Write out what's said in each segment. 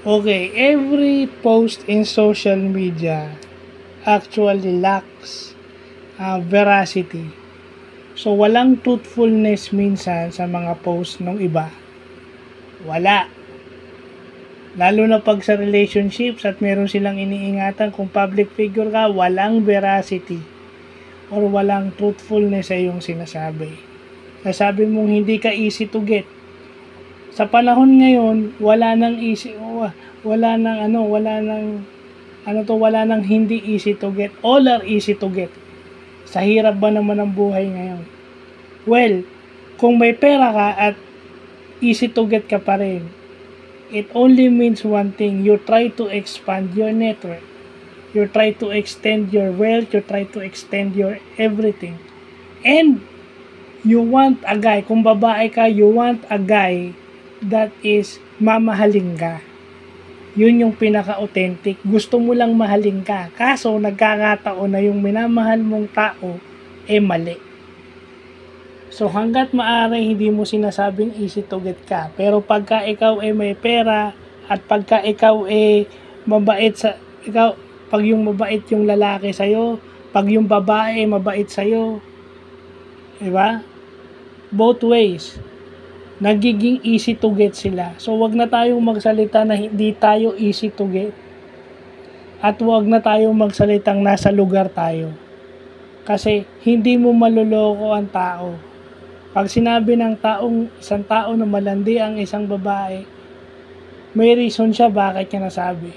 Okay, every post in social media actually lacks veracity. So, walang truthfulness minsan sa mga post ng iba. Wala. Lalo na pag sa relationships at meron silang iniingatan kung public figure ka, walang veracity or walang truthfulness sa iyong sinasabi. Sasabi mong hindi ka easy to get. Sa panahon ngayon, wala nang hindi easy to get. All are easy to get. Sa hirap ba naman ang buhay ngayon? Well, kung may pera ka at easy to get ka pa rin, it only means one thing: you try to expand your network. You try to extend your wealth, you try to extend your everything. And you want a guy, kung babae ka, you want a guy that is mamahalin ka. Yun yung pinaka-authentic. Gusto mo lang mahalin ka. Kaso, nagkakataon na yung minamahal mong tao, mali. So, hanggat maaari, hindi mo sinasabing easy to get ka. Pero pagka ikaw may pera, at pagka ikaw mabait pag yung mabait yung lalaki sa'yo, pag yung babae mabait sa'yo, diba? Both ways. Nagiging easy to get sila. So, wag na tayong magsalita na hindi tayo easy to get. At wag na tayong magsalitang nasa lugar tayo. Kasi, hindi mo maluloko ang tao. Pag sinabi ng isang tao na malandi ang isang babae, may reason siya bakit niya nasabi.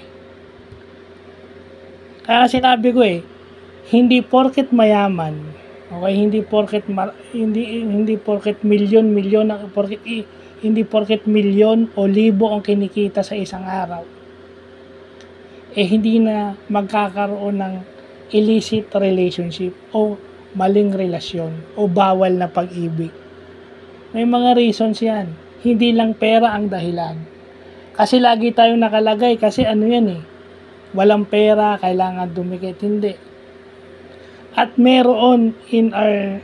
Kaya sinabi ko hindi porket mayaman, okay, hindi porket milyon hindi porket milyon o libo ang kinikita sa isang araw, hindi na magkakaroon ng illicit relationship o maling relasyon o bawal na pag-ibig. May mga reasons yan. Hindi lang pera ang dahilan. Kasi lagi tayong nakalagay kasi walang pera, kailangan dumikit. Hindi. At meron in our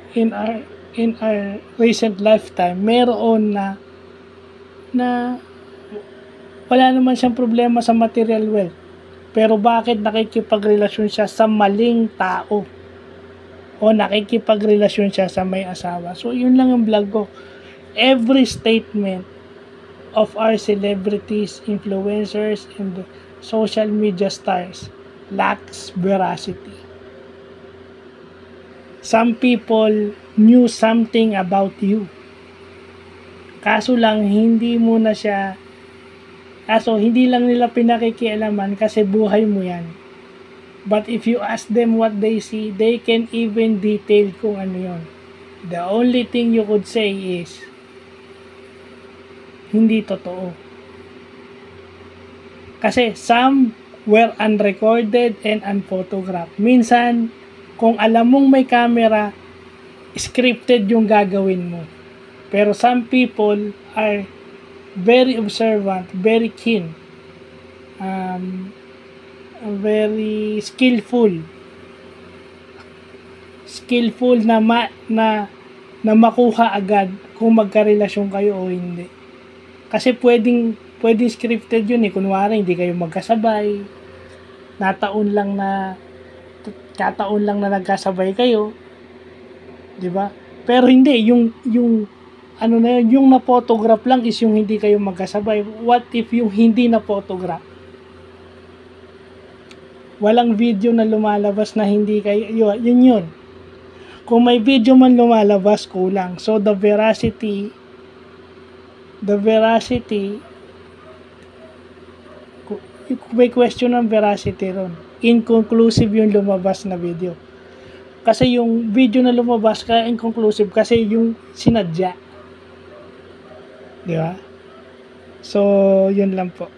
recent lifetime, meron na wala naman siyang problema sa material wealth. Pero bakit nakikipagrelasyon siya sa maling tao? O nakikipagrelasyon siya sa may asawa? So, yun lang ang vlog ko. Every statement of our celebrities, influencers, and social media stars lacks veracity. Some people knew something about you. Kaso hindi lang nila pinakikialaman kasi buhay mo yan. But if you ask them what they see, they can even detail kung ano yun. The only thing you could say is, hindi totoo. Kasi some were unrecorded and unphotographed. Minsan, kung alam mong may camera, scripted yung gagawin mo. Pero some people are very observant, very keen, very skillful na makuha agad kung magkarelasyon kayo o hindi. Kasi pwedeng scripted yun kunwari hindi kayo magkasabay, kataon lang na nagkasabay kayo, di ba? Pero hindi yung na-photograph lang is yung hindi kayo magkasabay. What if yung hindi na-photograph? Walang video na lumalabas na hindi kayo, yun. Kung may video man lumalabas, kulang. So, the veracity, may question ng veracity ron. Inconclusive yung lumabas na video. Kasi yung video na lumabas kaya inconclusive kasi yung sinadya. Di ba? So, yun lang po.